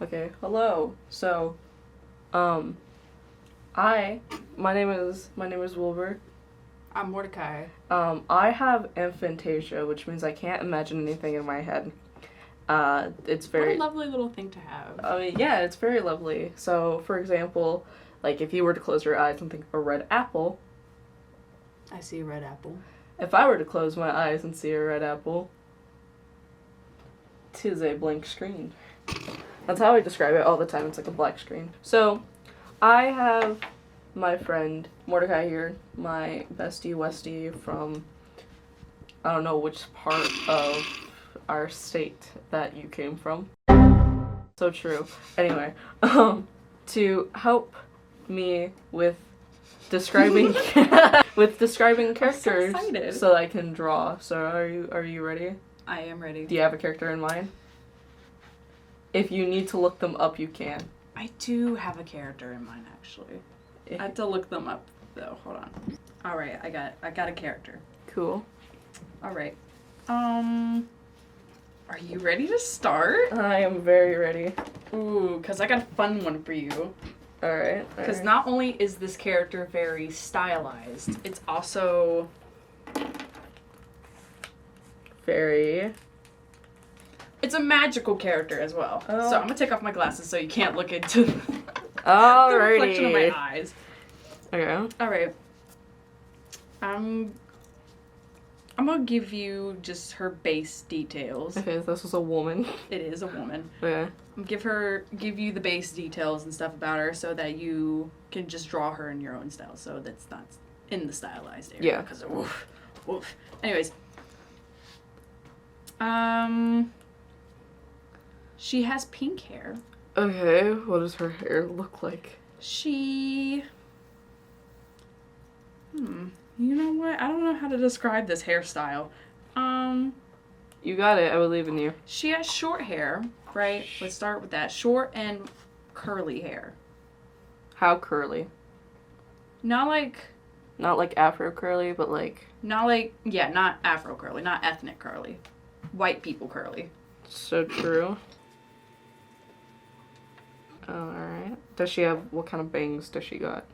Okay, hello. So, um, my name is Wilbur. I'm Mordekai. I have aphantasia, which means I can't imagine anything in my head. It's very. What a lovely little thing to have. I mean, yeah, it's very lovely. So, for example, like if you were to close your eyes and think of a red apple, I see a red apple. if I were to close my eyes and see a red apple, 'tis a blank screen. That's how I describe it all the time. It's like a black screen. So, I have my friend Mordekai here, my bestie Westie from I don't know which part of our state that you came from. So true. Anyway, to help me with describing characters so I can draw. So are you ready? I am ready. Do you have a character in mind? If you need to look them up, you can. I do have a character in mind, actually. I have to look them up, though. Hold on. All right, I got a character. Cool. All right. Are you ready to start? I am very ready. Ooh, because I got a fun one for you. All right. Because not only is this character very stylized, it's also very. It's a magical character as well. Oh. So I'm gonna take off my glasses so you can't look into the reflection of my eyes. Okay. All right. I'm gonna give you just her base details. Okay, this is a woman. It is a woman. Okay. Give you the base details and stuff about her so that you can just draw her in your own style. So that's not in the stylized area. Yeah. Because woof. Anyways. She has pink hair. Okay, what does her hair look like? You know what? I don't know how to describe this hairstyle. You got it. I believe in you. She has short hair, right? Let's start with that. Short and curly hair. How curly? Not like Afro curly, but like... not Afro curly, not ethnic curly. White people curly. So true. Alright. Does she have... what kind of bangs does she got?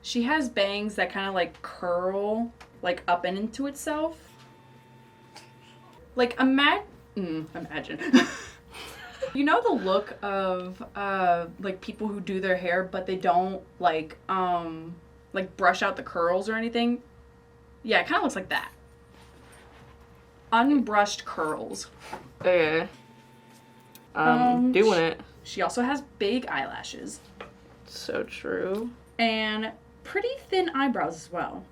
She has bangs that kind of like curl like up and into itself. Like imagine. You know the look of like people who do their hair but they don't like brush out the curls or anything? Yeah, it kind of looks like that. Unbrushed curls. Okay. Doing it. She also has big eyelashes. So true. And pretty thin eyebrows as well.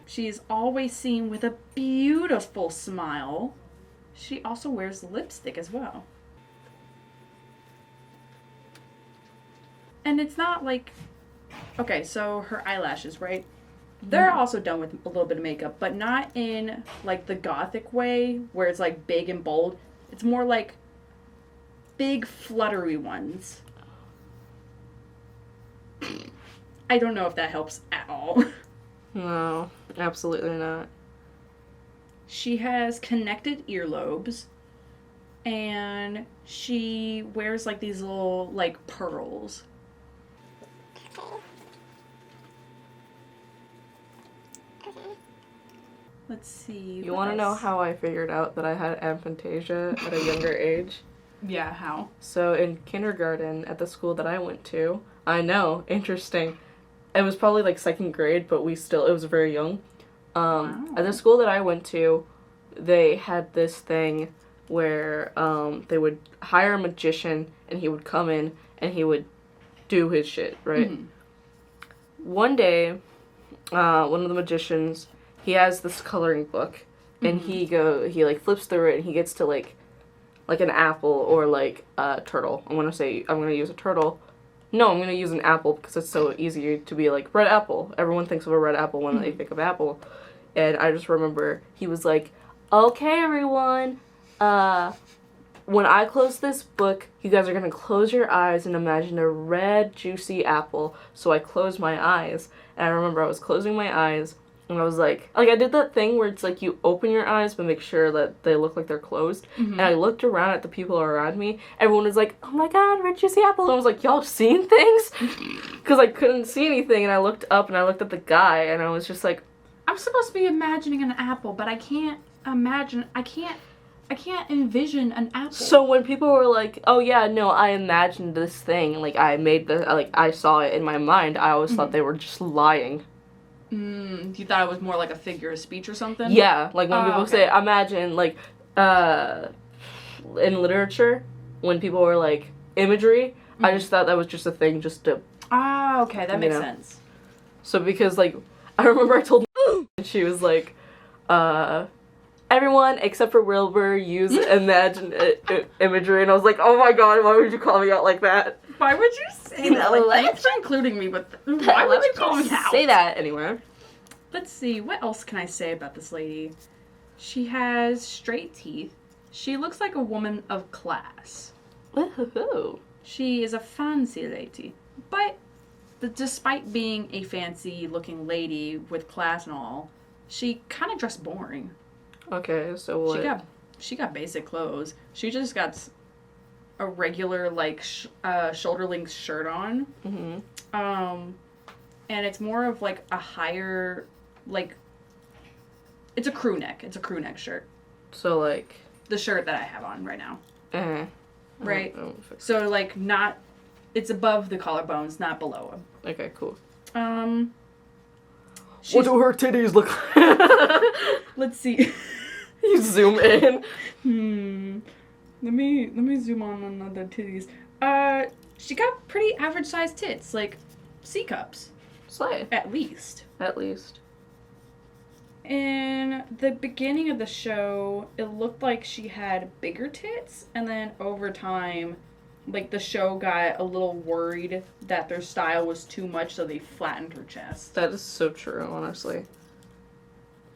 She is always seen with a beautiful smile. She also wears lipstick as well. And it's not like... Okay, so her eyelashes, right? They're also done with a little bit of makeup, but not in like the gothic way where it's like big and bold. It's more like big fluttery ones. I don't know if that helps at all. No, absolutely not. She has connected earlobes, and she wears like these little like pearls. Let's see. You want to know how I figured out that I had aphantasia at a younger age? Yeah, how? So in kindergarten at the school that I went to, I know, interesting. It was probably like second grade, but it was very young. Wow. At the school that I went to, they had this thing where they would hire a magician and he would come in and he would do his shit, right? Mm-hmm. One day, one of the magicians, he has this coloring book and he like flips through it and he gets to like an apple or like a turtle. I'm gonna use a turtle. No, I'm gonna use an apple because it's so easy to be like, red apple. Everyone thinks of a red apple when they think of apple. And I just remember he was like, okay, everyone, when I close this book, you guys are gonna close your eyes and imagine a red, juicy apple. So I closed my eyes. And I remember I was closing my eyes And I was like, I did that thing where it's like you open your eyes but make sure that they look like they're closed. Mm-hmm. And I looked around at the people around me. Everyone was like, oh my god, red juicy apple. And I was like, y'all seen things? Because I couldn't see anything. And I looked up and I looked at the guy and I was just like, I'm supposed to be imagining an apple, but I can't envision an apple. So when people were like, oh yeah, no, I imagined this thing, like I made I saw it in my mind, I always thought they were just lying. You thought it was more like a figure of speech or something? Yeah, like when people say, imagine, like, in literature, when people were like, imagery, I just thought that was just a thing just to... Okay, that makes sense. So because, like, I remember I told and she was like, everyone except for Wilbur use imagine imagery, and I was like, oh my god, why would you call me out like that? Why would you say that? Like, thanks for including me, but why would you call me out? Say that anyway. Let's see, what else can I say about this lady? She has straight teeth. She looks like a woman of class. Ooh. She is a fancy lady, but despite being a fancy-looking lady with class and all, she kind of dressed boring. Okay, so what? She got basic clothes. She just got a regular, like, shoulder-length shirt on. Mm-hmm. And it's more of, like, a higher, like, it's a crew neck. It's a crew neck shirt. So, like... The shirt that I have on right now. Right? I don't So, like, not... It's above the collarbones, not below them. Okay, cool. What do her titties look like? Let's see. You zoom in. Let me zoom on the titties. She got pretty average sized tits, like C cups. Slay. At least. At least. In the beginning of the show, it looked like she had bigger tits, and then over time, like, the show got a little worried that their style was too much, so they flattened her chest. That is so true, honestly.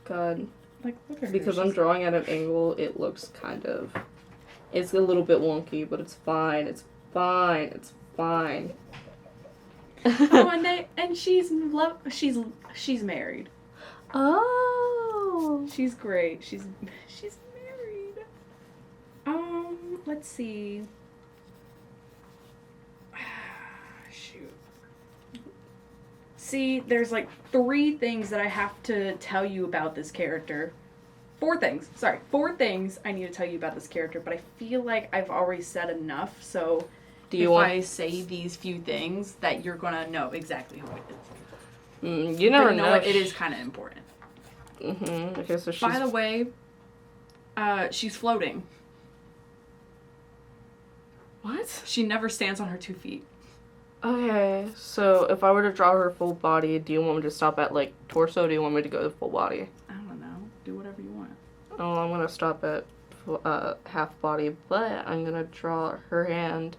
God. Like, look at her. Because I'm drawing at an angle, it looks kind of... It's a little bit wonky, but it's fine. It's fine. It's fine. Oh, and she's married. Oh. She's great. She's married. Let's see. Shoot. See, there's like 3 things that I have to tell you about this character. 4 things. Sorry, 4 things I need to tell you about this character, but I feel like I've already said enough, so I say these few things that you're gonna know exactly who it is. You never but know. It is kind of important. Mm-hmm. Okay, so she's... By the way, she's floating. What? She never stands on her 2 feet. Okay, so if I were to draw her full body, do you want me to stop at, like, torso, or do you want me to go to full body? I don't know. Do whatever you want. Oh, I'm gonna stop at half body, but I'm gonna draw her hand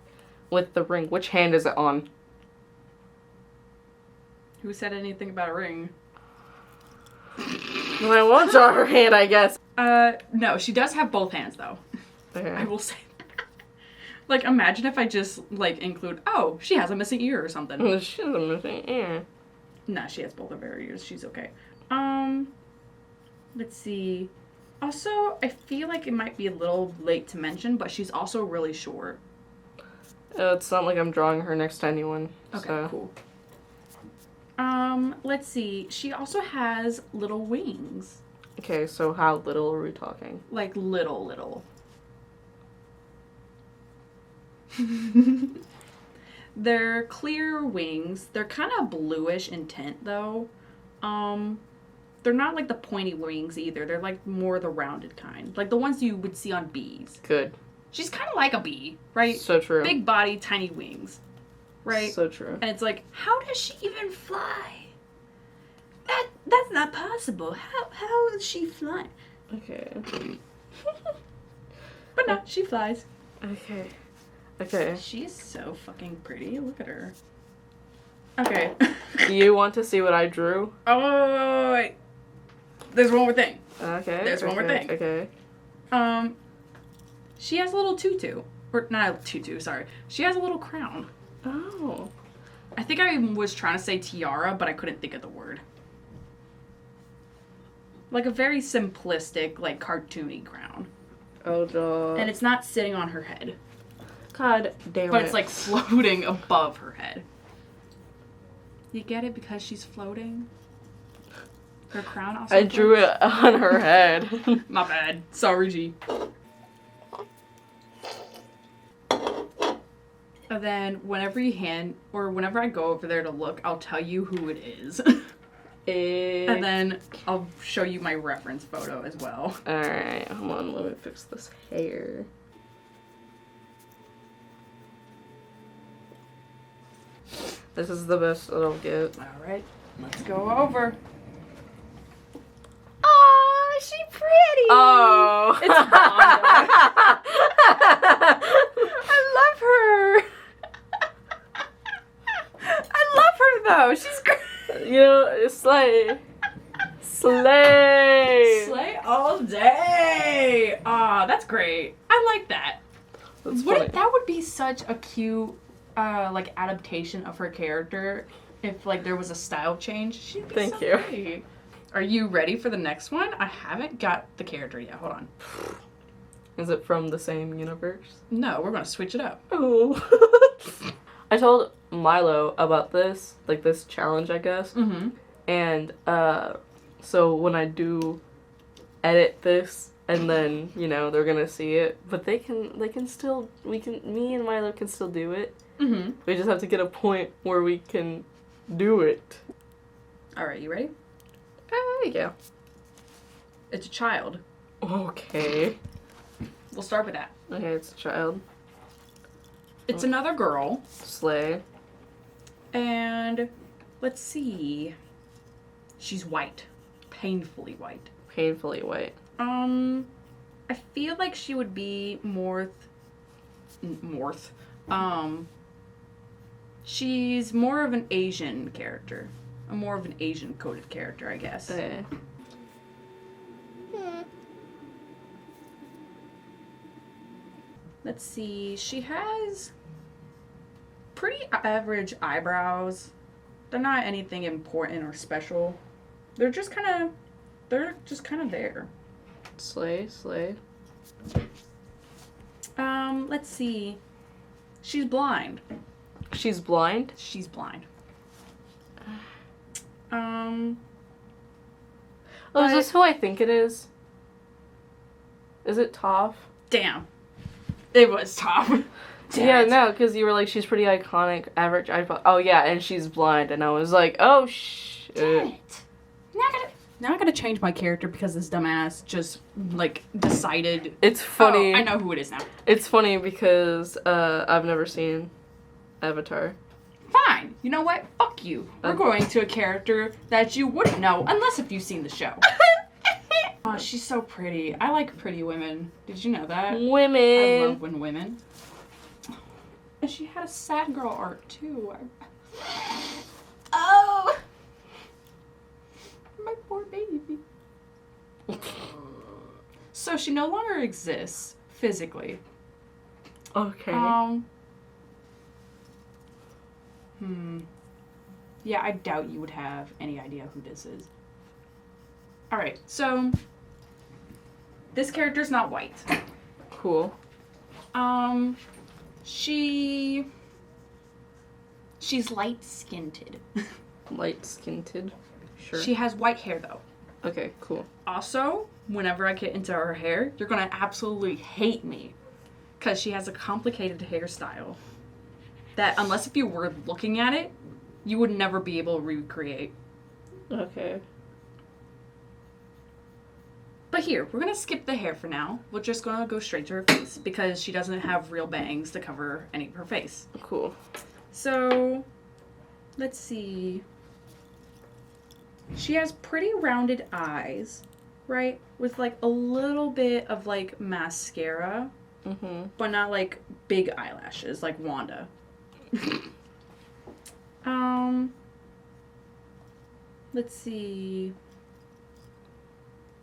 with the ring. Which hand is it on? Who said anything about a ring? Well, I won't draw her hand, I guess. No, she does have both hands, though. Okay. I will say that. Like, imagine if I just, like, include, oh, she has a missing ear or something. She has a missing ear. Nah, she has both of her ears. She's okay. Let's see. Also, I feel like it might be a little late to mention, but she's also really short. It's not like I'm drawing her next to anyone. Okay, so. cool. Let's see. She also has little wings. Okay, so how little are we talking? Like, little. They're clear wings. They're kind of bluish in tint, though. They're not like the pointy wings either. They're like more the rounded kind. Like the ones you would see on bees. Good. She's kind of like a bee, right? So true. Big body, tiny wings. Right? So true. And it's like, how does she even fly? That's not possible. How is she flying? Okay. But no, she flies. Okay. She's so fucking pretty. Look at her. Okay. Do you want to see what I drew? Oh, wait. There's one more thing. Okay. There's one more thing. Okay. She has a little tutu. Or, not a tutu, sorry. She has a little crown. Oh. I think I was trying to say tiara, but I couldn't think of the word. Like a very simplistic, like cartoony crown. Oh, God. And it's not sitting on her head. God damn it. But it's like floating above her head. You get it? Because she's floating? Her crown also I drew it on her head. My bad. Sorry, G. And then whenever whenever I go over there to look, I'll tell you who it is. And then I'll show you my reference photo as well. Alright, hold on, let me fix this hair. This is the best that I'll get. Alright, let's go over. Oh, she pretty! Oh! It's Wanda. I love her! I love her though. She's great. You know, slay. Slay! Slay all day. Ah, that's great. I like that. That's funny. That would be such a cute, like adaptation of her character. If like there was a style change, she'd be Thank so you. great. Are you ready for the next one? I haven't got the character yet. Hold on. Is it from the same universe? No, we're gonna switch it up. Oh. I told Milo about this, like this challenge, I guess. Mm-hmm. And so when I do edit this, and then they're gonna see it, but they can still me and Milo can still do it. Mm-hmm. We just have to get a point where we can do it. All right, you ready? Yeah. It's a child. Okay. We'll start with that. Okay, it's a child. It's another girl. Slay. And let's see. She's white. Painfully white. Painfully white. I feel like she would be she's more of an Asian character. More of an Asian coded character, I guess. Okay. Let's see. She has pretty average eyebrows. They're not anything important or special. They're just kind of there. Slay. Let's see. She's blind. She's blind? She's blind. Oh, is this who I think it is? Is it Toph? Damn. It was Toph. Yeah, no, because you were like, she's pretty iconic, average eyebrow. Oh, yeah, and she's blind, and I was like, oh, shit. Damn it. Now I gotta change my character because this dumbass just, like, decided. It's funny. Oh, I know who it is now. It's funny because I've never seen Avatar. Fine. You know what? Fuck you. We're going to a character that you wouldn't know unless if you've seen the show. Oh, she's so pretty. I like pretty women. Did you know that? Women. I love women. And she had a sad girl art, too. Oh! My poor baby. So she no longer exists physically. Okay. Yeah, I doubt you would have any idea who this is. Alright, so this character's not white. Cool. She's light-skinned. Light-skinned. Sure. She has white hair, though. Okay, cool. Also, whenever I get into her hair, you're gonna absolutely hate me. Because she has a complicated hairstyle. That, unless if you were looking at it, you would never be able to recreate. Okay. But here, we're gonna skip the hair for now. We're just gonna go straight to her face. Because she doesn't have real bangs to cover any of her face. Cool. So, let's see. She has pretty rounded eyes, right? With like a little bit of like mascara. Mm-hmm. But not like big eyelashes like Wanda. Let's see.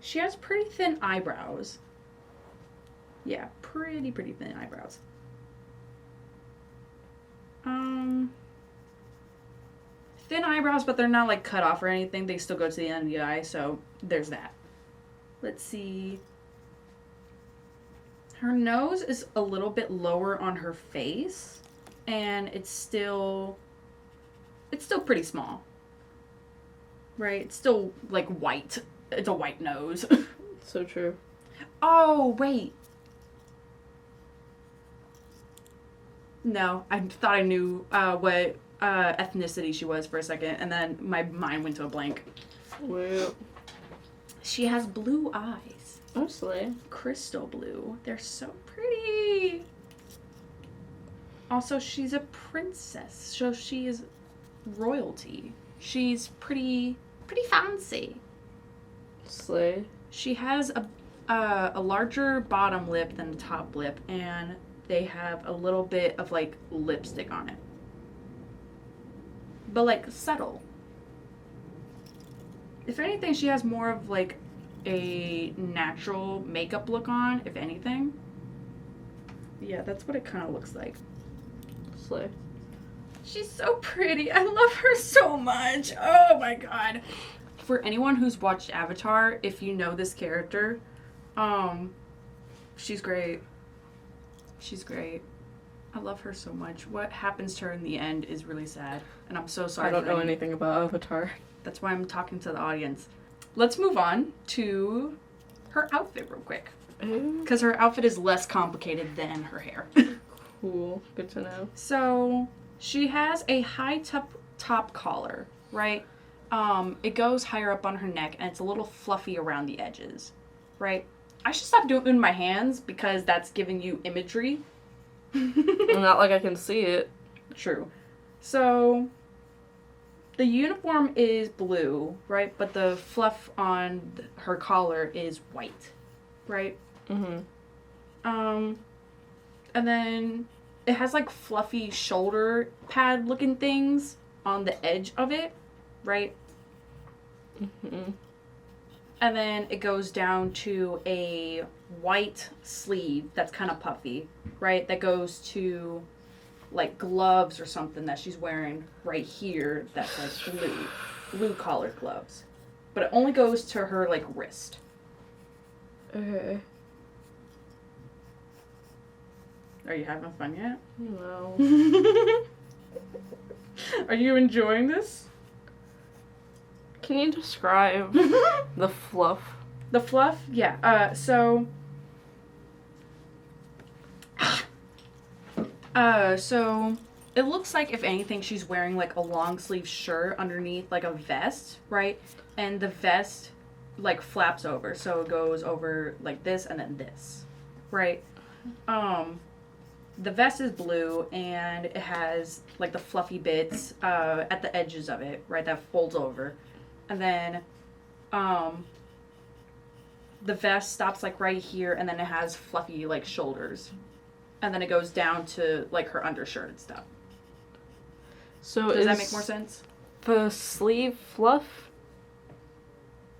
She has pretty thin eyebrows. Yeah, pretty thin eyebrows. Thin eyebrows, but they're not like cut off or anything. They still go to the end of the eye, so there's that. let's see. Her nose is a little bit lower on her face, and it's still pretty small. Right? It's still, like, white. It's a white nose. So true. Oh, wait. No, I thought I knew what ethnicity she was for a second, and then my mind went to a blank. Well, she has blue eyes. mostly. Crystal blue. They're so pretty. Also, she's a princess, so she is royalty. She's pretty fancy. Slay. She has a larger bottom lip than the top lip, and they have a little bit of, like, lipstick on it. But, like, subtle. If anything, she has more of, like, a natural makeup look on, if anything. Yeah, that's what it kind of looks like. Slay. She's so pretty. I love her so much. Oh my god. For anyone who's watched Avatar, if you know this character, she's great. She's great. I love her so much. What happens to her in the end is really sad, and I'm so sorry. I don't know anything about Avatar. That's why I'm talking to the audience. Let's move on to her outfit real quick, because her outfit is less complicated than her hair. Cool. Good to know. So she has a high top collar, right? It goes higher up on her neck, and it's a little fluffy around the edges, right? I should stop doing it in my hands because that's giving you imagery. Not like I can see it. True. So the uniform is blue, right? But the fluff on her collar is white, right? Mm-hmm. And then it has like fluffy shoulder pad looking things on the edge of it, right? Mm-hmm. And then it goes down to a white sleeve that's kind of puffy, right? That goes to like gloves or something that she's wearing right here that's like blue collared gloves. But it only goes to her like wrist. Okay. Are you having fun yet? No. Are you enjoying this? Can you describe the fluff? The fluff? Yeah. So it looks like, if anything, she's wearing like a long sleeve shirt underneath like a vest, right? And the vest like flaps over, so it goes over like this and then this, right? The vest is blue, and it has like the fluffy bits at the edges of it, right? That folds over. And then the vest stops like right here, and then it has fluffy like shoulders. And then it goes down to like her undershirt and stuff. So does that make more sense? The sleeve fluff?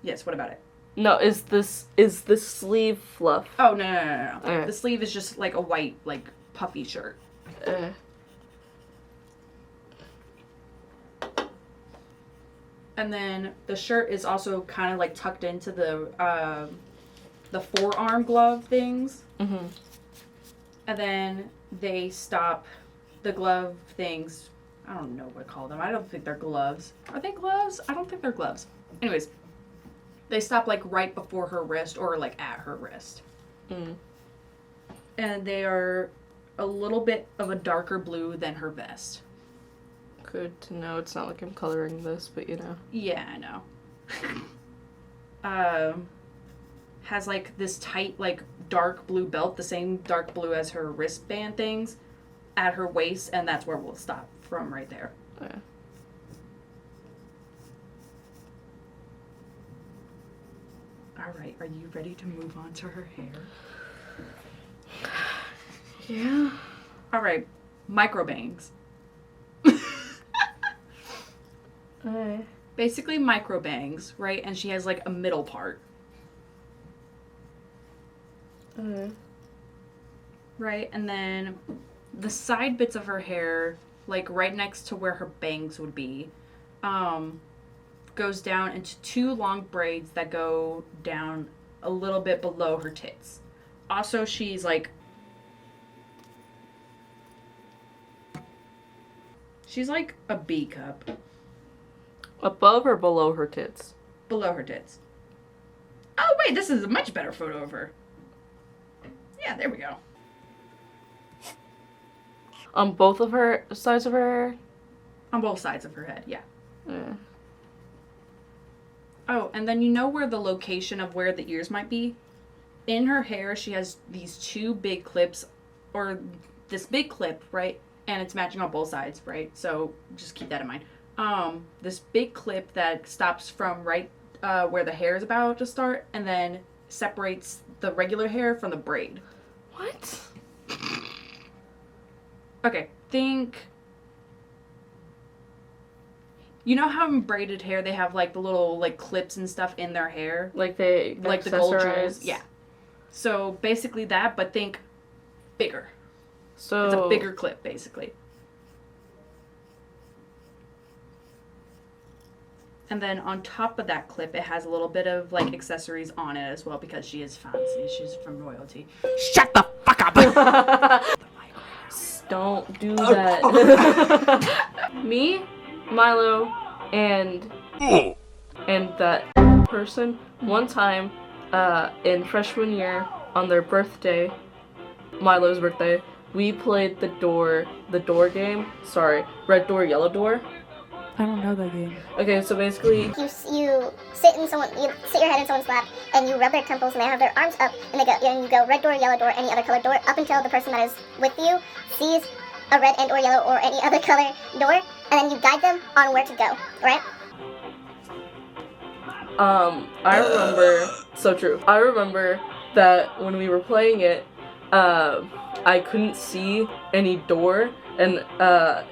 Yes, what about it? No, is the sleeve fluff? Oh, no. Okay. The sleeve is just like a white, like puffy shirt. And then the shirt is also kind of like tucked into the forearm glove things. Mm-hmm. And then they stop the glove things. I don't know what to call them. I don't think they're gloves. Are they gloves? I don't think they're gloves. Anyways, they stop like right before her wrist or like at her wrist. Mm. And they are a little bit of a darker blue than her vest. Good to know. It's not like I'm coloring this, but you know. Yeah, I know. Has like this tight, like dark blue belt, the same dark blue as her wristband things, at her waist, and that's where we'll stop from right there. Yeah. All right, are you ready to move on to her hair? Yeah. All right, micro bangs. Basically micro bangs, right? And she has like a middle part. Right? And then the side bits of her hair, like right next to where her bangs would be, goes down into two long braids that go down a little bit below her tits. Also, she's like a B cup. Above or below her tits? Below her tits. Oh, wait, this is a much better photo of her. Yeah, there we go. On both of her sides of her hair? On both sides of her head, yeah. Yeah. Oh, and then you know where the location of where the ears might be? In her hair, she has these two big clips, or this big clip, right? And it's matching on both sides, right? So just keep that in mind. This big clip that stops from right where the hair is about to start, and then separates the regular hair from the braid. What? Okay, think... You know how in braided hair they have like the little like clips and stuff in their hair? Like they like the gold accessorize? jewels? Yeah. So basically that, but think bigger. So It's a bigger clip, basically. And then on top of that clip, it has a little bit of like accessories on it as well because she is fancy. She's from royalty. Shut the fuck up! Don't do that. Me, Milo, and that person, one time in freshman year on their birthday, Milo's birthday, we played the door game. Sorry, red door, yellow door. I don't know that game. Okay, so basically, You sit your head in someone's lap, and you rub their temples, and they have their arms up, and you go red door, yellow door, any other color door, up until the person that is with you sees a red and or yellow or any other color door, and then you guide them on where to go, right? I remember, so true. I remember that when we were playing it, I couldn't see any door, and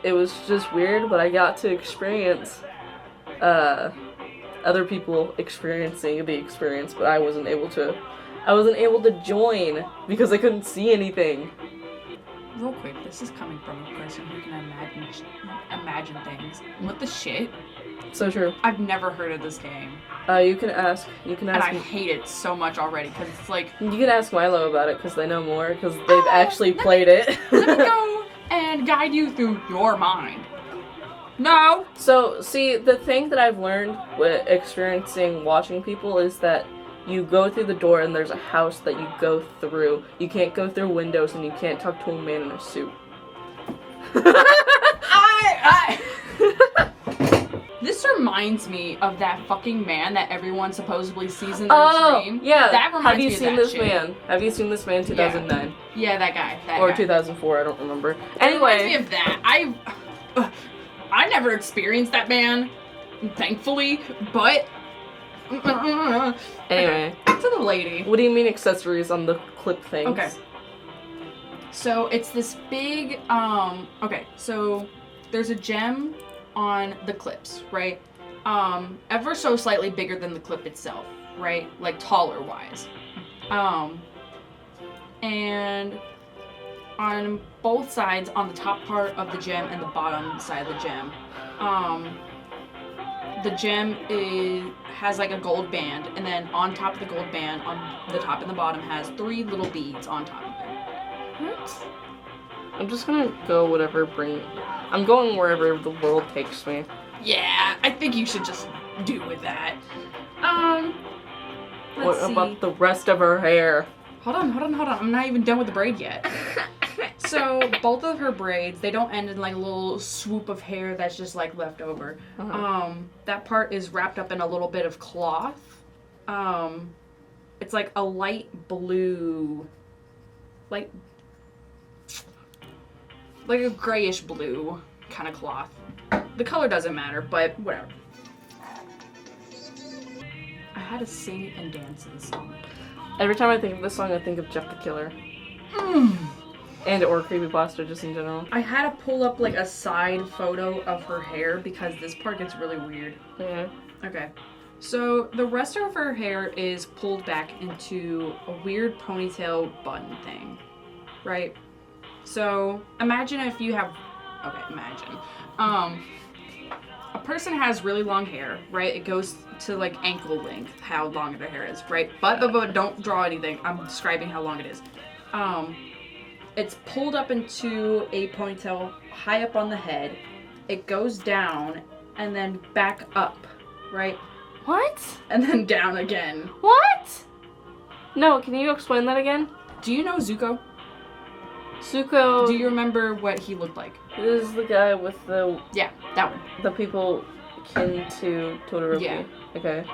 it was just weird, but I got to experience other people experiencing the experience, but I wasn't able to join because I couldn't see anything. Real quick, this is coming from a person who can imagine things. What the shit? So true. I've never heard of this game. You can ask. And I hate it so much already because it's like... You can ask Milo about it because they know more because they've actually played it. Let me go and guide you through your mind. No! So, see, the thing that I've learned with experiencing watching people is that you go through the door and there's a house that you go through. You can't go through windows and you can't talk to a man in a suit. This reminds me of that fucking man that everyone supposedly sees in their dream. Yeah. That reminds me of that shit. Have you seen this man 2009? Yeah, that guy. Or 2004, I don't remember. Anyway. It reminds me of that. I never experienced that man, thankfully, but... Anyway. Back to the lady. What do you mean accessories on the clip things? Okay. So it's this big, okay, so there's a gem on the clips, right? Ever so slightly bigger than the clip itself, right? Like taller wise. And on both sides, on the top part of the gem and the bottom side of the gem, the gem has like a gold band, and then on top of the gold band, on the top and the bottom, has 3 little beads on top of it. What? I'm just gonna go I'm going wherever the world takes me. Yeah, I think you should just do with that. What about the rest of her hair? Hold on. I'm not even done with the braid yet. So, both of her braids, they don't end in like a little swoop of hair that's just like left over. That part is wrapped up in a little bit of cloth. It's like a light blue, like a grayish blue kind of cloth. The color doesn't matter, but whatever. I had to sing and dance to this song. Every time I think of this song, I think of Jeff the Killer. And or creepypasta just in general. I had to pull up like a side photo of her hair because this part gets really weird. Yeah. Okay. So the rest of her hair is pulled back into a weird ponytail bun thing. Right? So imagine if you have... Okay, imagine. a person has really long hair, right? It goes to like ankle length, how long their hair is, right? But don't draw anything. I'm describing how long it is. It's pulled up into a ponytail high up on the head. It goes down and then back up, right? What? And then down again. What? No, can you explain that again? Do you know Zuko? Zuko. Do you remember what he looked like? This is the guy with the Yeah, that one. the people kin to Todoroki. Yeah. Okay.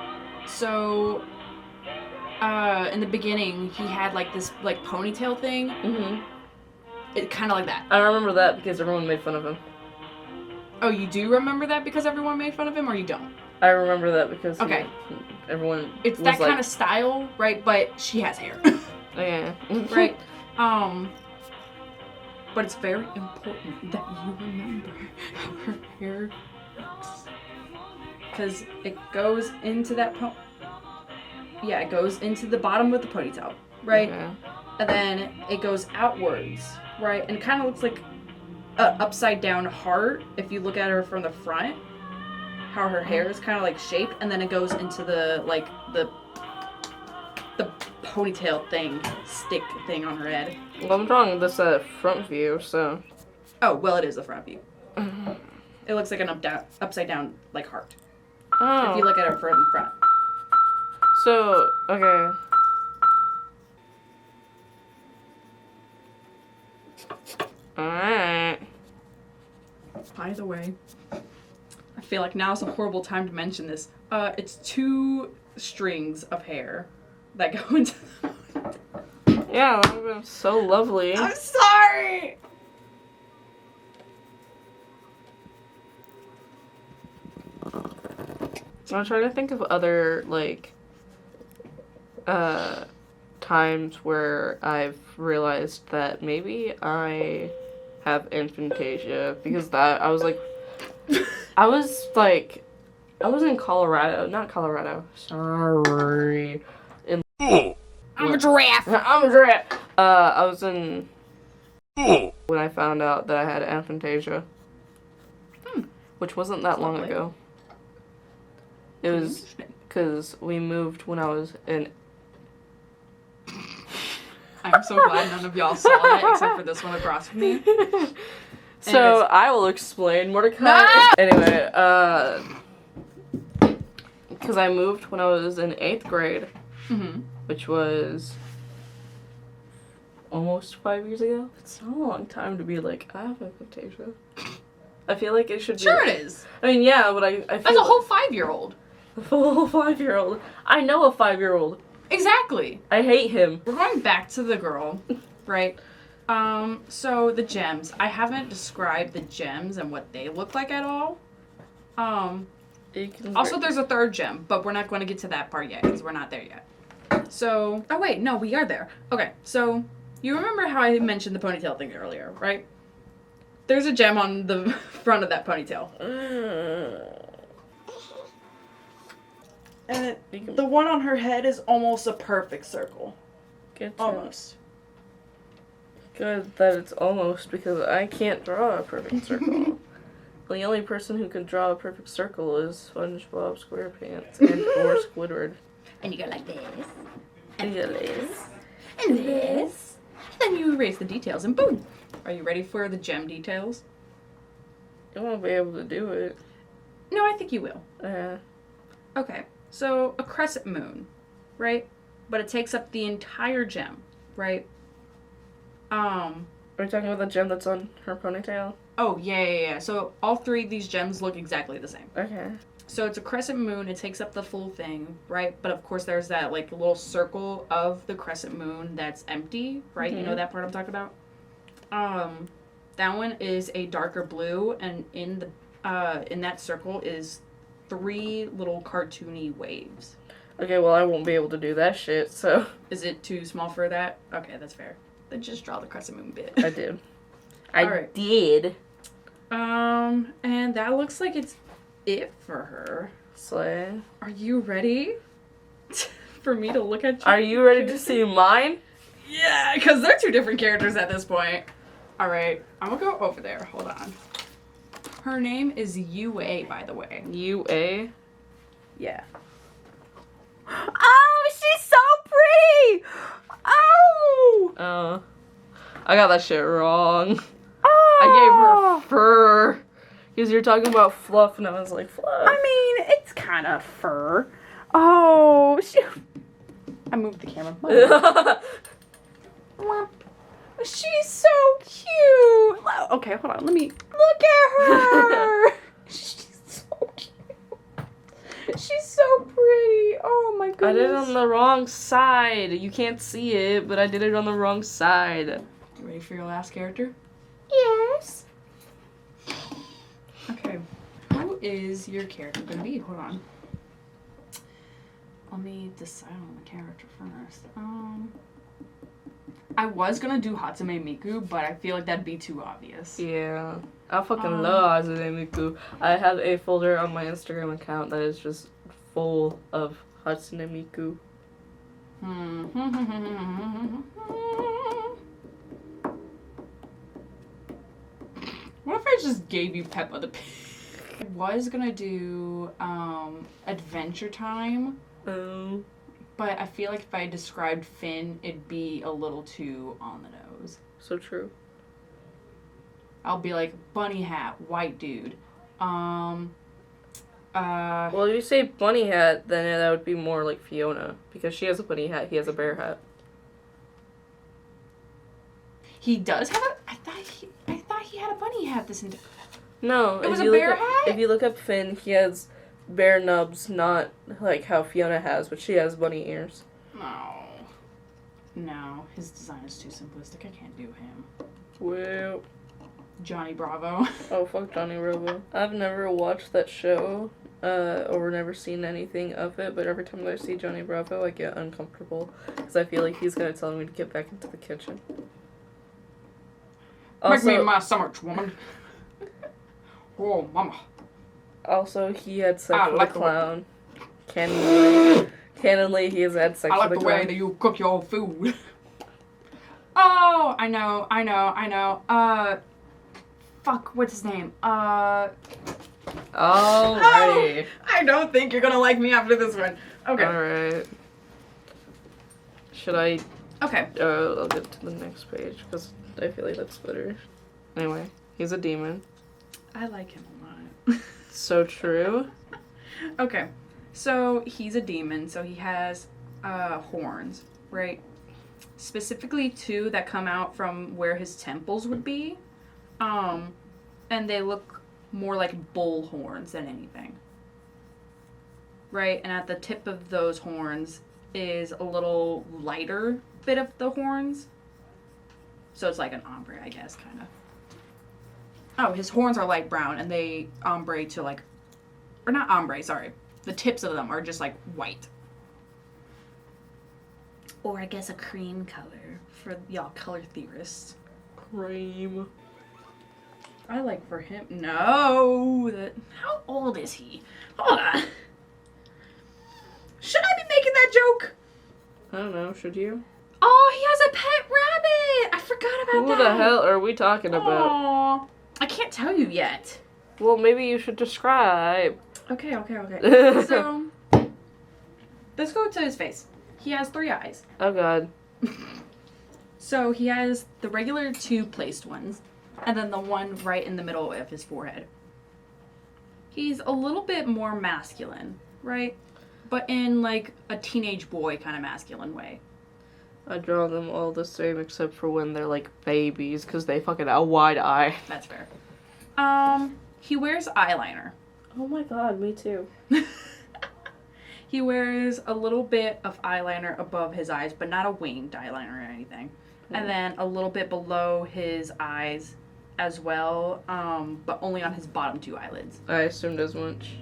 So, in the beginning, he had like this like ponytail thing. Mhm. It kind of like that. I remember that because everyone made fun of him. Oh, you do remember that because everyone made fun of him, or you don't? I remember that because Okay. Everyone. It's was that like, kind of style, right? But she has hair, Yeah. right? But it's very important that you remember how her hair looks, because it goes into that Yeah, it goes into the bottom of the ponytail, right? Okay. And then it goes outwards, right? And it kind of looks like an upside down heart if you look at her from the front. How her hair is kind of like shaped, and then it goes into the like the ponytail stick thing on her head. Well, I'm drawing this front view, so. Oh, well, it is the front view. It looks like an upside down like heart. Oh. If you look at her from front. So, okay. Alright. By the way, I feel like now's a horrible time to mention this. It's 2 strings of hair that go into the... Yeah, that would have been so lovely. I'm sorry! I'm trying to think of other, like, times where I've realized that maybe I have aphantasia, because that, I was in Colorado, not Colorado, sorry. I'm a giraffe! I'm a giraffe! I was in, when I found out that I had aphantasia, which wasn't that long Lovely. ago. It was because we moved when I was in. I'm so glad none of y'all saw that except for this one across from me. So Anyways. I will explain Mordekai. Ah! Anyway, because I moved when I was in 8th grade, which was almost 5 years ago. It's not a long time to be like, I have aphantasia. I feel like it should be. Sure it is. I mean, yeah, but I feel That's a whole 5-year-old. a whole 5-year-old. I know a 5-year-old. Exactly. I hate him. We're going back to the girl, right? So the gems. I haven't described the gems and what they look like at all. Also, there's a 3rd gem, but we're not going to get to that part yet because we're not there yet. So, oh wait, no, we are there. Okay, so you remember how I mentioned the ponytail thing earlier, right? There's a gem on the front of that ponytail. And the one on her head is almost a perfect circle. Good to- Almost. Good that it's almost, because I can't draw a perfect circle. The only person who can draw a perfect circle is SpongeBob SquarePants and or Squidward. And you go like this. And this. And this. And then you erase the details and boom. Are you ready for the gem details? I won't be able to do it. No, I think you will. Yeah. Okay, so a crescent moon, right? But it takes up the entire gem, right? Are we talking about the gem that's on her ponytail? Oh, yeah. So all 3 of these gems look exactly the same. Okay. So it's a crescent moon. It takes up the full thing, right? But of course, there's that like little circle of the crescent moon that's empty, right? You know that part I'm talking about. That one is a darker blue, and in that circle is 3 little cartoony waves. Okay, well, I won't be able to do that shit, so. Is it too small for that? Okay, that's fair. Then just draw the crescent moon bit. I did. I Alright. did. And that looks like it's it for her. Slay. Are you ready for me to look at you? Are you ready to see mine? Yeah, because they're 2 different characters at this point. Alright, I'm gonna go over there. Hold on. Her name is UA, by the way. UA? Yeah. Oh, she's so pretty! Oh! I got that shit wrong. Oh! I gave her fur. Because you're talking about fluff, and I was like, fluff. I mean, it's kind of fur. Oh, I moved the camera. She's so cute. Okay, hold on. Let me look at her. She's so cute. She's so pretty. Oh my goodness. I did it on the wrong side. You can't see it, but I did it on the wrong side. You ready for your last character? Yes. Okay. Who is your character gonna be? Hold on. Let me decide on the character first. I was gonna do Hatsune Miku, but I feel like that'd be too obvious. Yeah. I fucking love Hatsune Miku. I have a folder on my Instagram account that is just full of Hatsune Miku. What if I just gave you Peppa the Pig? I was gonna do Adventure Time, but I feel like if I described Finn, it'd be a little too on the nose. So true. I'll be like, bunny hat, white dude. Well, if you say bunny hat, then that would be more like Fiona. Because she has a bunny hat, he has a bear hat. He does have a... I thought he had a bunny hat this entire... No. It was a bear hat? If you look up Finn, he has bear nubs, not like how Fiona has, but she has bunny ears. No, his design is too simplistic. I can't do him. Well... Johnny Bravo. Oh, fuck Johnny Bravo. I've never watched that show, or never seen anything of it, but every time that I see Johnny Bravo, I get uncomfortable, because I feel like he's gonna tell me to get back into the kitchen. Make me my sandwich, woman. Oh, mama. Also, he had sex I with like a clown. Canonly, he has had sex I like with a the clown. way that you cook your food. Oh, I know. Fuck, what's his name? Alrighty. Oh, I don't think you're gonna like me after this one. Okay. Alright. Should I... Okay. I'll get to the next page, because I feel like that's better. Anyway, he's a demon. I like him a lot. So true. Okay. So, he's a demon, so he has horns, right? Specifically 2 that come out from where his temples would be. And they look more like bull horns than anything. Right? And at the tip of those horns is a little lighter bit of the horns. So it's like an ombre, I guess, kind of. Oh, his horns are light brown and they ombre to like... Or not ombre, sorry. The tips of them are just like white. Or I guess a cream color for y'all color theorists. Cream. I like for him. No. How old is he? Hold on. Should I be making that joke? I don't know, should you? Oh, he has a pet rabbit. I forgot about Who that. the hell are we talking about? Aw. I can't tell you yet. Well, maybe you should describe. Okay. So, let's go to his face. He has 3 eyes. Oh god. So he has the regular 2 placed ones, and then the one right in the middle of his forehead. He's a little bit more masculine, right? But in like a teenage boy kind of masculine way. I draw them all the same except for when they're like babies, because they fucking have a wide eye. That's fair. He wears eyeliner. Oh my god, me too. He wears a little bit of eyeliner above his eyes, but not a winged eyeliner or anything. And then a little bit below his eyes as well, but only on his bottom 2 eyelids. I assumed as much.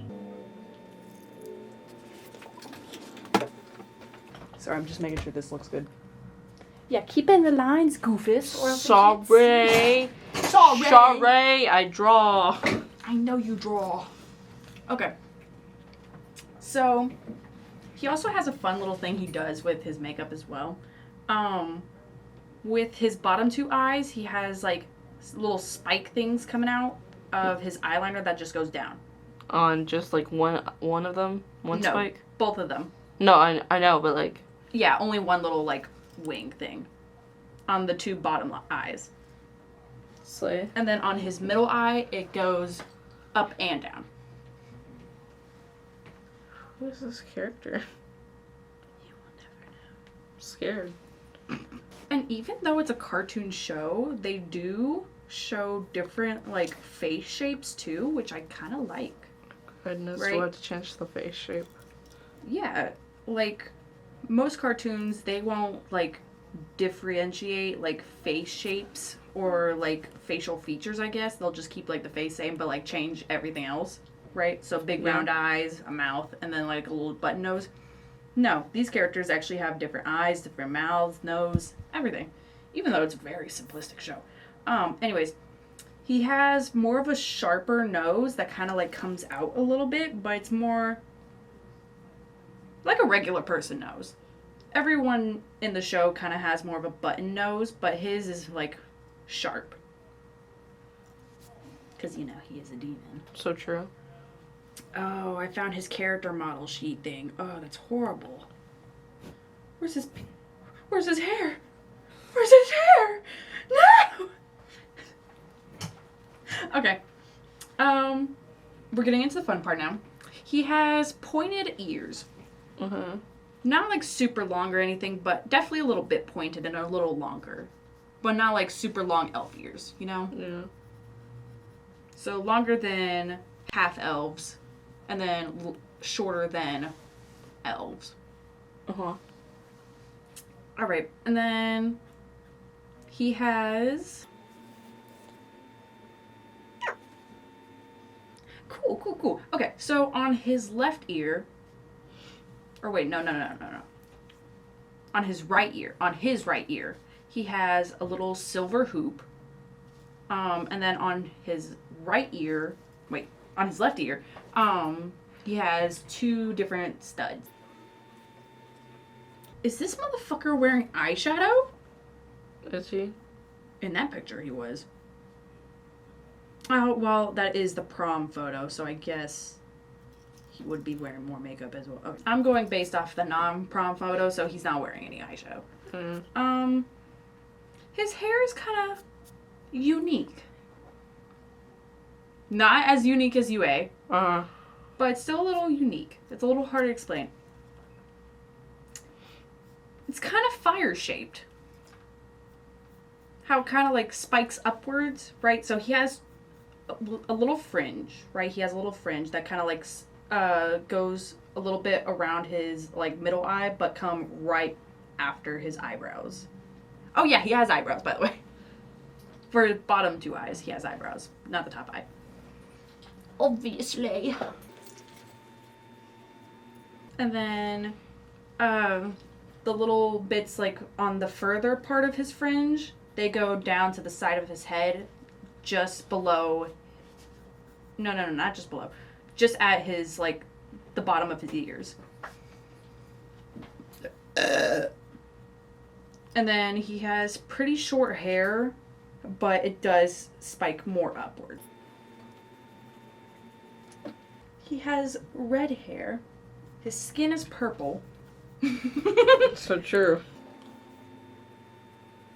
Sorry, I'm just making sure this looks good. Yeah, keep in the lines, Goofus. Sorry, I draw. I know you draw. Okay. So, he also has a fun little thing he does with his makeup as well. With his bottom 2 eyes, he has like little spike things coming out of his eyeliner that just goes down. On just like one of them? One No, spike? both of them. No, I know, but like... Yeah, only one little, like, wing thing on the 2 bottom eyes. Slay. And then on his middle eye, it goes up and down. Who is this character? You will never know. I'm scared. And even though it's a cartoon show, they do show different, like, face shapes, too, which I kind of like. Goodness, Right. do I have to change the face shape? Yeah, like, most cartoons, they won't, like, differentiate, like, face shapes or, like, facial features, I guess. They'll just keep, like, the face same, but, like, change everything else, right? So big round eyes, a mouth, and then, like, a little button nose. No, these characters actually have different eyes, different mouths, nose, everything. Even though it's a very simplistic show. Anyways, he has more of a sharper nose that kind of, like, comes out a little bit, but it's more like a regular person nose. Everyone in the show kind of has more of a button nose, but his is, like, sharp. Because, you know, he is a demon. So true. Oh, I found his character model sheet thing. Oh, that's horrible. Where's his hair? Where's his hair? No! Okay. We're getting into the fun part now. He has pointed ears. Mm-hmm. Not like super long or anything, but definitely a little bit pointed and a little longer. But not like super long elf ears, you know? Yeah. So longer than half elves, and then shorter than elves. Uh-huh. Alright, and then he has... Cool. Okay, so on his left ear... Or wait, no. On his right ear, he has a little silver hoop. And then on his left ear, he has 2 different studs. Is this motherfucker wearing eyeshadow? Is he? In that picture, he was. Oh, well, that is the prom photo, so I guess he would be wearing more makeup as well. Okay. I'm going based off the non-prom photo, so he's not wearing any eyeshadow. His hair is kind of unique. Not as unique as UA, but it's still a little unique. It's a little hard to explain. It's kind of fire-shaped. How it kind of like spikes upwards, right? So he has a little fringe, right? He has a little fringe that kind of like goes a little bit around his like middle eye, but come right after his eyebrows. Oh yeah, he has eyebrows, by the way. For his bottom 2 eyes, he has eyebrows, not the top eye. Obviously. And then the little bits like on the further part of his fringe, they go down to the side of his head, just below. No, not just below. Just at his, like, the bottom of his ears. And then he has pretty short hair, but it does spike more upward. He has red hair. His skin is purple. So true.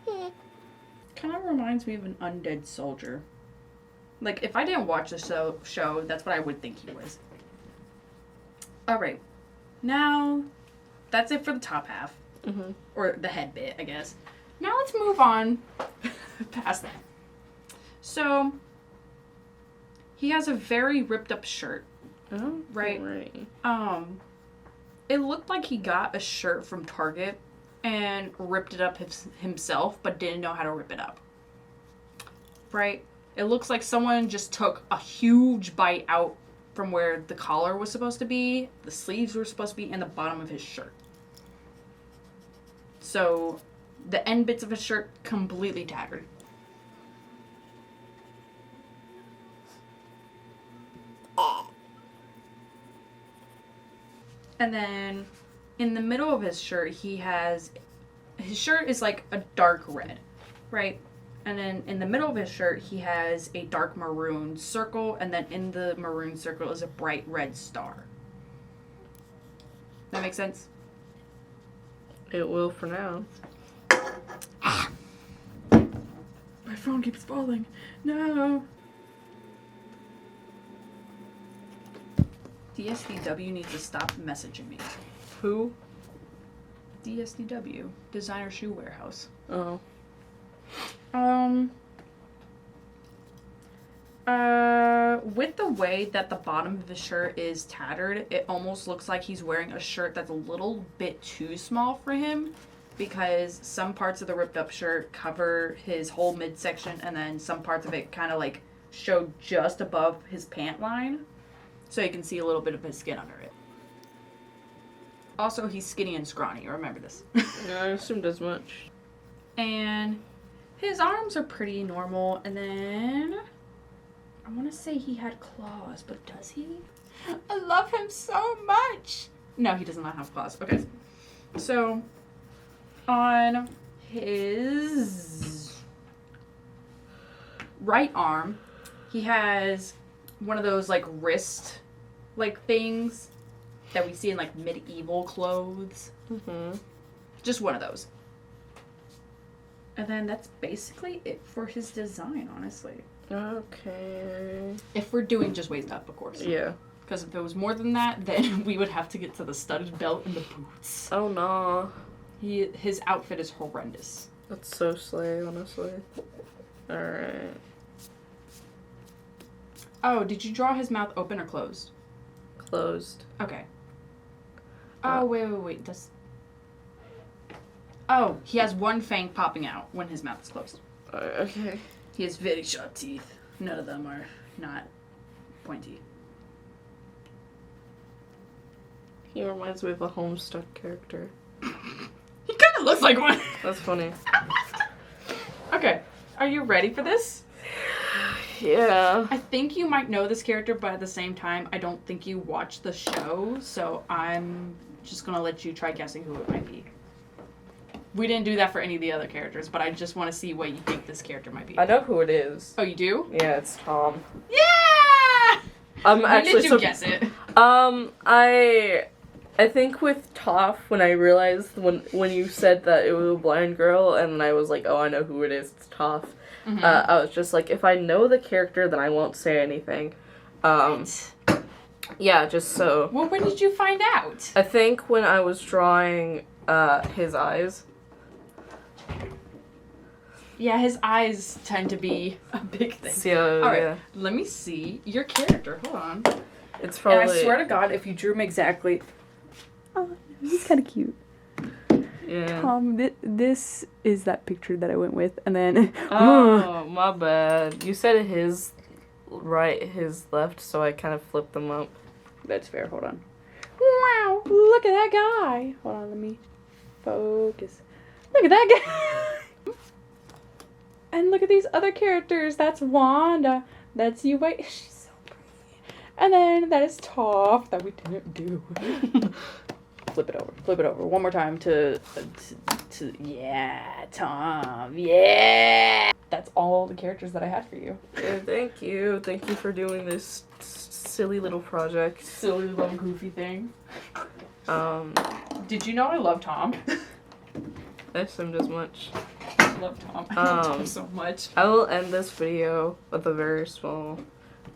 Kind of reminds me of an undead soldier. Like, if I didn't watch the show, that's what I would think he was. Alright. Now, that's it for the top half. Mm-hmm. Or the head bit, I guess. Now let's move on past that. So, he has a very ripped up shirt. Oh, Right. It looked like he got a shirt from Target and ripped it up himself, but didn't know how to rip it up. Right? It looks like someone just took a huge bite out from where the collar was supposed to be, the sleeves were supposed to be, and the bottom of his shirt. So, the end bits of his shirt completely tattered. And then, in the middle of his shirt, his shirt is like a dark red, right? And then in the middle of his shirt, he has a dark maroon circle, and then in the maroon circle is a bright red star. That makes sense? It will for now. My phone keeps falling. No. DSDW needs to stop messaging me. Who? DSDW, Designer Shoe Warehouse. Oh. With the way that the bottom of his shirt is tattered, it almost looks like he's wearing a shirt that's a little bit too small for him, because some parts of the ripped up shirt cover his whole midsection, and then some parts of it kind of like show just above his pant line, so you can see a little bit of his skin under it. Also, he's skinny and scrawny, remember this. Yeah, I assumed as much. And his arms are pretty normal, and then I want to say he had claws, but does he? I love him so much. No, he does not have claws. Okay. So, on his right arm, he has one of those, like, wrist, like, things that we see in, like, medieval clothes. Mm-hmm. Just one of those. And then that's basically it for his design, honestly. Okay. If we're doing just waist up, of course. Yeah. Because if it was more than that, then we would have to get to the studded belt and the boots. Oh no. His outfit is horrendous. That's so slay, honestly. Alright. Oh, did you draw his mouth open or closed? Closed. Okay. Oh, wait. Oh, he has one fang popping out when his mouth is closed. Okay. He has very sharp teeth. None of them are not pointy. He reminds me of a Homestuck character. He kind of looks like one. That's funny. Okay, are you ready for this? Yeah. I think you might know this character, but at the same time, I don't think you watch the show, so I'm just gonna let you try guessing who it might be. We didn't do that for any of the other characters, but I just want to see what you think this character might be. I know who it is. Oh, you do? Yeah, it's Tom. Yeah! I'm actually did you guess it? I think with Toph, when I realized when you said that it was a blind girl, and I was like, oh, I know who it is, it's Toph. Mm-hmm. I was just like, if I know the character, then I won't say anything. Yeah, just so. Well, when did you find out? I think when I was drawing his eyes. Yeah, his eyes tend to be a big thing. So, all right, yeah. let me see your character. Hold on. It's probably. And I swear to God, if you drew him exactly. Oh, he's kind of cute. Yeah. This is that picture that I went with, and then. Oh, my bad. You said his right, his left, so I kind of flipped them up. That's fair. Hold on. Wow! Look at that guy. Hold on, let me focus. Look at that guy. And look at these other characters. That's Wanda. That's you. Wait, she's so pretty. And then that is Toph that we didn't do. Flip it over. One more time to yeah, Tom. Yeah. That's all the characters that I had for you. Yeah, thank you. Thank you for doing this silly little project. Silly little goofy thing. Did Did you know I love Tom? I assumed as much. I love Tom. I love Tom so much. I will end this video with a very small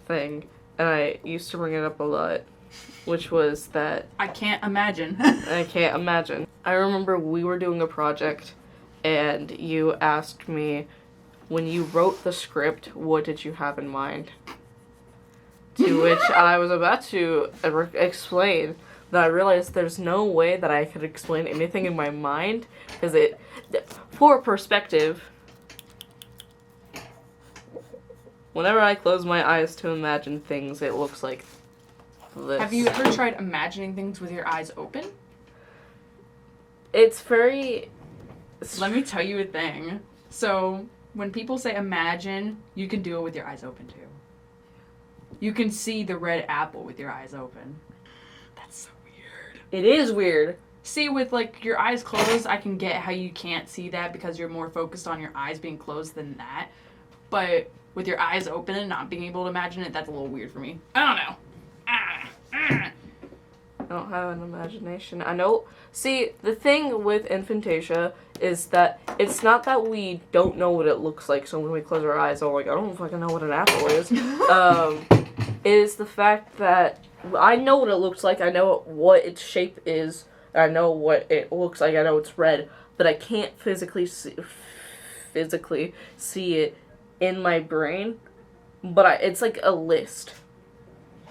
thing, and I used to bring it up a lot, which was that I can't imagine. I can't imagine. I remember we were doing a project, and you asked me, when you wrote the script, what did you have in mind? To which I was about to explain that I realized there's no way that I could explain anything in my mind, because for perspective, whenever I close my eyes to imagine things, it looks like this. Have you ever tried imagining things with your eyes open? It's very... Let me tell you a thing. So, when people say imagine, you can do it with your eyes open too. You can see the red apple with your eyes open. That's so weird. It is weird. See, with like your eyes closed, I can get how you can't see that because you're more focused on your eyes being closed than that. But with your eyes open and not being able to imagine it, that's a little weird for me. I don't know. I don't have an imagination. I know. See, the thing with Aphantasia is that it's not that we don't know what it looks like, so when we close our eyes, we're like, I don't fucking know what an apple is. It is the fact that I know what it looks like, I know what its shape is, I know what it looks like, I know it's red, but I can't physically see it in my brain, but it's like a list.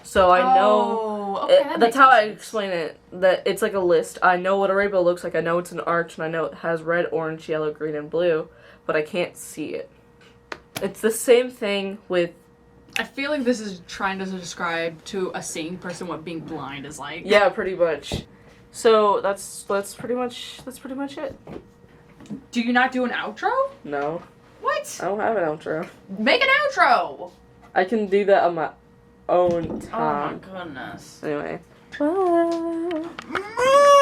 So I know, okay, that's how I explain it, that it's like a list. I know what a rainbow looks like, I know it's an arch, and I know it has red, orange, yellow, green, and blue, but I can't see it. It's the same thing with... I feel like this is trying to describe to a seeing person what being blind is like. Yeah, pretty much. So that's pretty much it. Do you not do an outro? No. What? I don't have an outro. Make an outro! I can do that on my own time. Oh my goodness. Anyway. Bye.